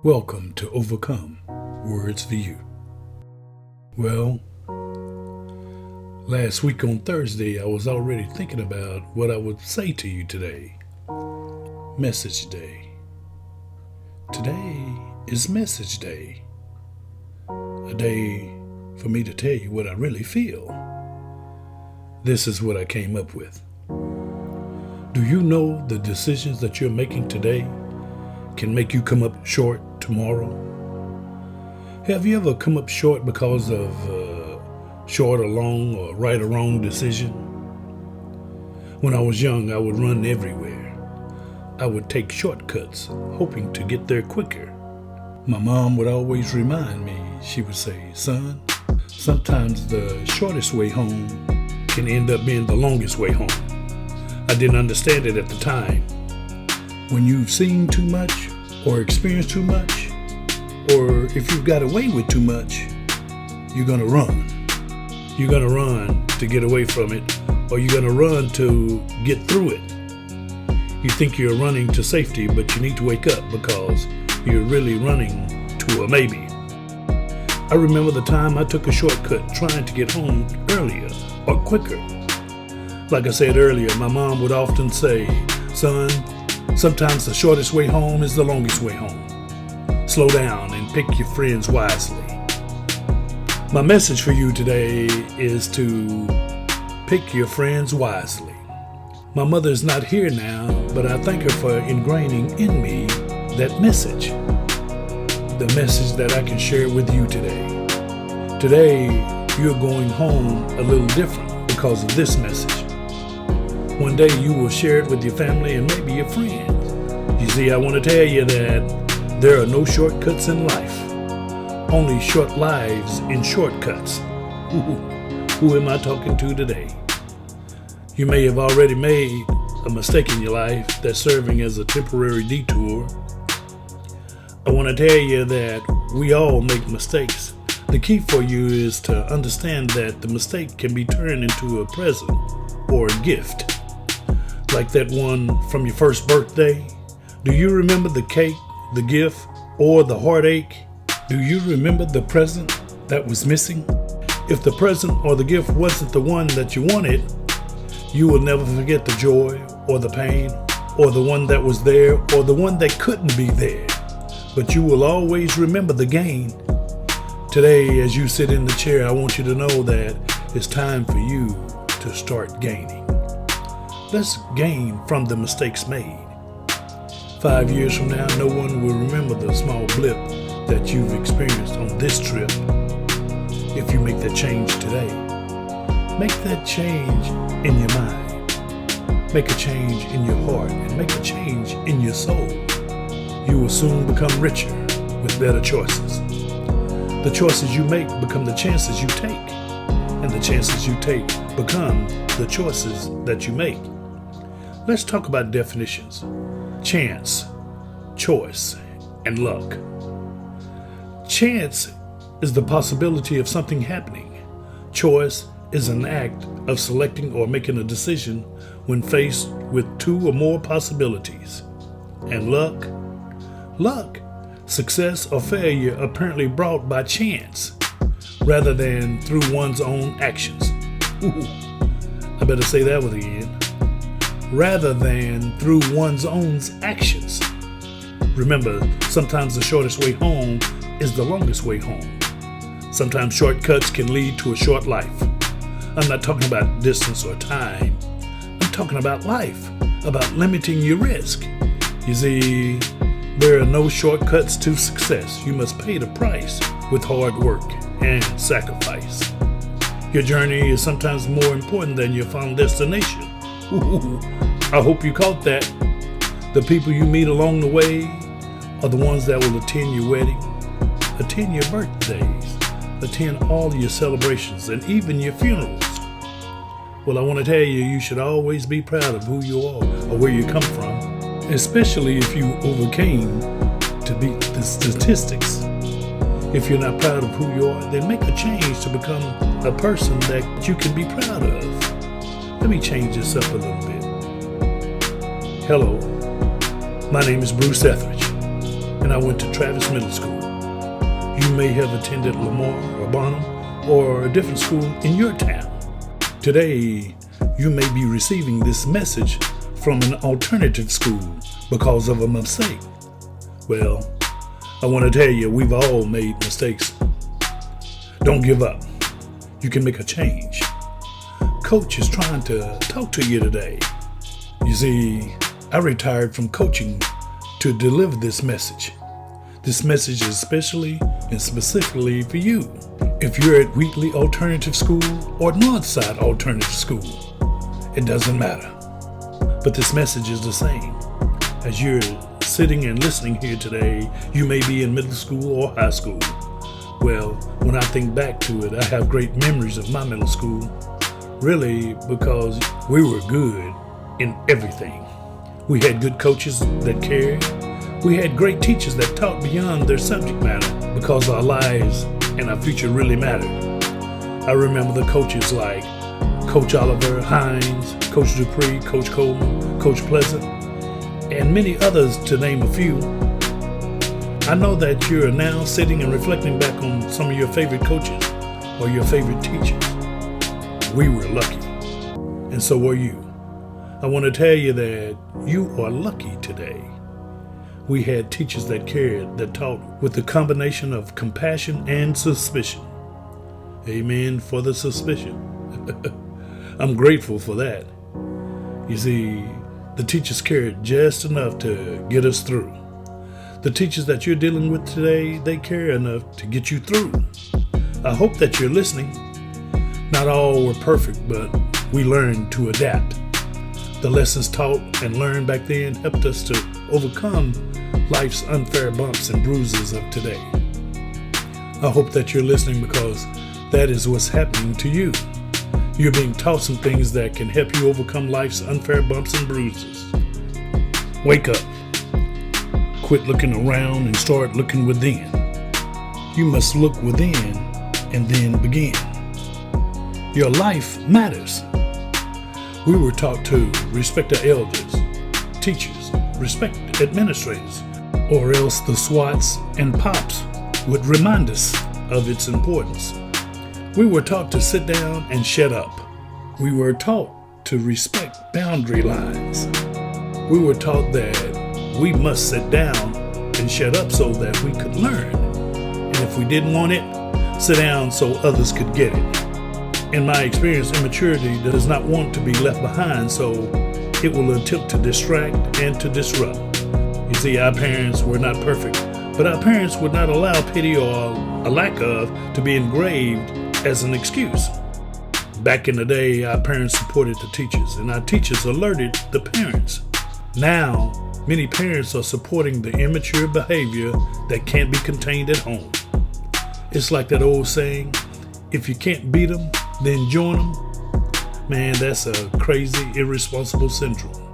Welcome to Overcome Words for You. Well, last week on Thursday, I was already thinking about what I would say to you today. Message Day. Today is Message Day. A day for me to tell you what I really feel. This is what I came up with. Do you know the decisions that you're making today can make you come up short tomorrow? Have you ever come up short because of short or long or right or wrong decision? When I was young, I would run everywhere. I would take shortcuts, hoping to get there quicker. My mom would always remind me, she would say, "Son, sometimes the shortest way home can end up being the longest way home." I didn't understand it at the time. When you've seen too much or experienced too much, or if you've got away with too much, you're going to run. You're going to run to get away from it, or you're going to run to get through it. You think you're running to safety, but you need to wake up because you're really running to a maybe. I remember the time I took a shortcut trying to get home earlier or quicker. Like I said earlier, my mom would often say, "Son, sometimes the shortest way home is the longest way home. Slow down and pick your friends wisely." My message for you today is to pick your friends wisely. My mother's not here now, but I thank her for ingraining in me that message. The message that I can share with you today. Today, you're going home a little different because of this message. One day you will share it with your family and maybe your friends. You see, I want to tell you that there are no shortcuts in life. Only short lives in shortcuts. Who am I talking to today? You may have already made a mistake in your life that's serving as a temporary detour. I want to tell you that we all make mistakes. The key for you is to understand that the mistake can be turned into a present or a gift. Like that one from your first birthday. Do you remember the cake, the gift, or the heartache? Do you remember the present that was missing? If the present or the gift wasn't the one that you wanted, you will never forget the joy or the pain or the one that was there or the one that couldn't be there. But you will always remember the gain. Today, as you sit in the chair, I want you to know that it's time for you to start gaining. Let's gain from the mistakes made. 5 years from now, no one will remember the small blip that you've experienced on this trip. If you make that change today, make that change in your mind, make a change in your heart, and make a change in your soul. You will soon become richer with better choices. The choices you make become the chances you take, and the chances you take become the choices that you make. Let's talk about definitions. Chance, choice, and luck. Chance is the possibility of something happening. Choice is an act of selecting or making a decision when faced with two or more possibilities. And luck? Luck, success or failure apparently brought by chance rather than through one's own actions. I better say that one again. Rather than through one's own actions. Remember, sometimes the shortest way home is the longest way home. Sometimes shortcuts can lead to a short life. I'm not talking about distance or time. I'm talking about life, about limiting your risk. You see, there are no shortcuts to success. You must pay the price with hard work and sacrifice. Your journey is sometimes more important than your final destination. I hope you caught that. The people you meet along the way are the ones that will attend your wedding, attend your birthdays, attend all your celebrations, and even your funerals. Well, I want to tell you, you should always be proud of who you are or where you come from, especially if you overcame to beat the statistics. If you're not proud of who you are, then make a change to become a person that you can be proud of. Let me change this up a little bit. Hello, my name is Bruce Etheridge. and I went to Travis Middle School. You may have attended Lamar or Bonham or a different school in your town. Today, you may be receiving this message from an alternative school because of a mistake. Well, I want to tell you, we've all made mistakes. Don't give up. You can make a change. Coach is trying to talk to you today. You see, I retired from coaching to deliver this message. This message is especially and specifically for you. If you're at Wheatley Alternative School or Northside Alternative School, it doesn't matter. But this message is the same. As you're sitting and listening here today, you may be in middle school or high school. Well, when I think back to it, I have great memories of my middle school, really because we were good in everything. We had good coaches that cared. We had great teachers that taught beyond their subject matter because our lives and our future really mattered. I remember the coaches like Coach Oliver, Hines, Coach Dupree, Coach Coleman, Coach Pleasant, and many others to name a few. I know that you're now sitting and reflecting back on some of your favorite coaches or your favorite teachers. We were lucky, and so are you. I want to tell you that you are lucky today. We had teachers that cared, that taught with a combination of compassion and suspicion. Amen for the suspicion. I'm grateful for that. You see, the teachers cared just enough to get us through. The teachers that you're dealing with today, they care enough to get you through. I hope that you're listening. Not all were perfect, but we learned to adapt. The lessons taught and learned back then helped us to overcome life's unfair bumps and bruises of today. I hope that you're listening because that is what's happening to you. You're being taught some things that can help you overcome life's unfair bumps and bruises. Wake up. Quit looking around and start looking within. You must look within and then begin. Your life matters. We were taught to respect our elders, teachers, respect administrators, or else the SWATs and POPs would remind us of its importance. We were taught to sit down and shut up. We were taught to respect boundary lines. We were taught that we must sit down and shut up so that we could learn. And if we didn't want it, sit down so others could get it. In my experience, immaturity does not want to be left behind, so it will attempt to distract and to disrupt. You see, our parents were not perfect, but our parents would not allow pity or a lack of to be engraved as an excuse. Back in the day, our parents supported the teachers, and our teachers alerted the parents. Now, many parents are supporting the immature behavior that can't be contained at home. It's like that old saying, if you can't beat them, then join them. Man, that's a crazy, irresponsible syndrome.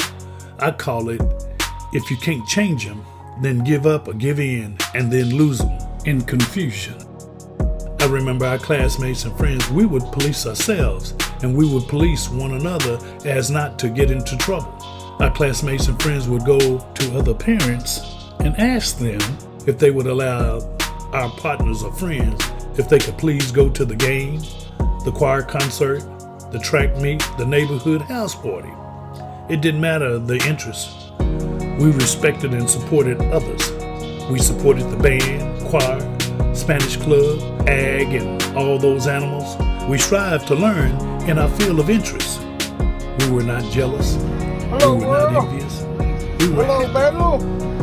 I call it, if you can't change them, then give up or give in and then lose them in confusion. I remember our classmates and friends, we would police ourselves and we would police one another as not to get into trouble. Our classmates and friends would go to other parents and ask them if they would allow our partners or friends if they could please go to the game, the choir concert, the track meet, the neighborhood house party. It didn't matter the interest. We respected and supported others. We supported the band, choir, Spanish club, ag, and all those animals. We strived to learn in our field of interest. We were not jealous. Hello, we were not envious. We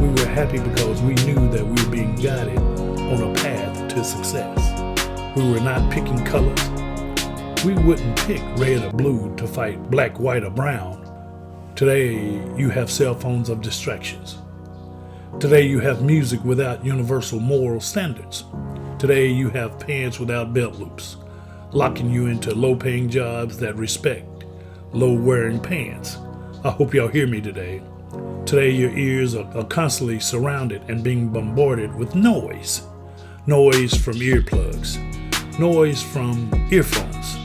were happy because we knew that we were being guided on a path to success. We were not picking colors. We wouldn't pick red or blue to fight black, white, or brown. Today, you have cell phones of distractions. Today, you have music without universal moral standards. Today, you have pants without belt loops, locking you into low-paying jobs that respect low-wearing pants. I hope y'all hear me today. Today, your ears are constantly surrounded and being bombarded with noise. Noise from earplugs, noise from earphones.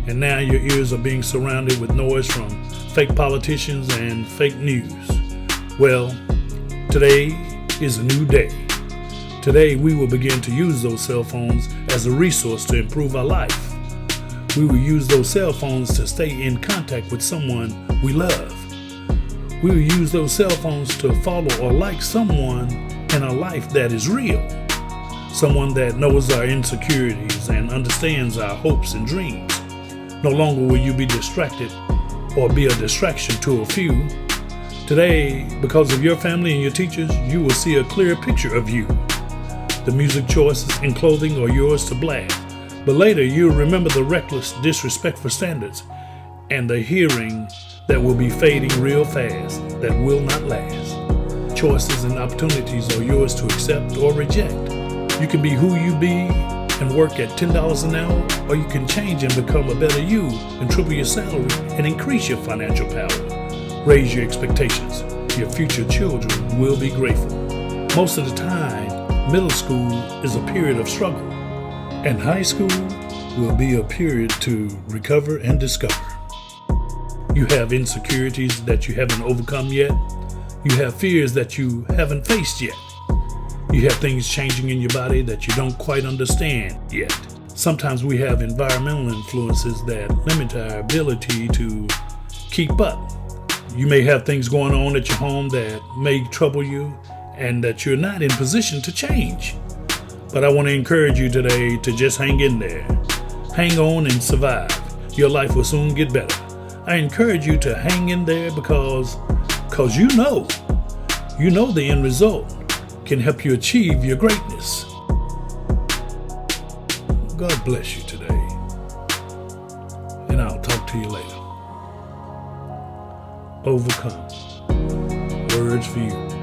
And now your ears are being surrounded with noise from fake politicians and fake news. Well, today is a new day. Today, we will begin to use those cell phones as a resource to improve our life. We will use those cell phones to stay in contact with someone we love. We will use those cell phones to follow or like someone in our life that is real. Someone that knows our insecurities and understands our hopes and dreams. No longer will you be distracted or be a distraction to a few. Today, because of your family and your teachers, you will see a clear picture of you. The music choices and clothing are yours to blast. But later, you'll remember the reckless disrespect for standards and the hearing that will be fading real fast, that will not last. Choices and opportunities are yours to accept or reject. You can be who you be and work at $10 an hour, or you can change and become a better you and triple your salary and increase your financial power. Raise your expectations. Your future children will be grateful. Most of the time, middle school is a period of struggle, and high school will be a period to recover and discover. You have insecurities that you haven't overcome yet. You have fears that you haven't faced yet. You have things changing in your body that you don't quite understand yet. Sometimes we have environmental influences that limit our ability to keep up. You may have things going on at your home that may trouble you and that you're not in position to change. But I want to encourage you today to just hang in there. Hang on and survive. Your life will soon get better. I encourage you to hang in there because you know the end result can help you achieve your greatness. God bless you today. And I'll talk to you later. Overcome. Words for you.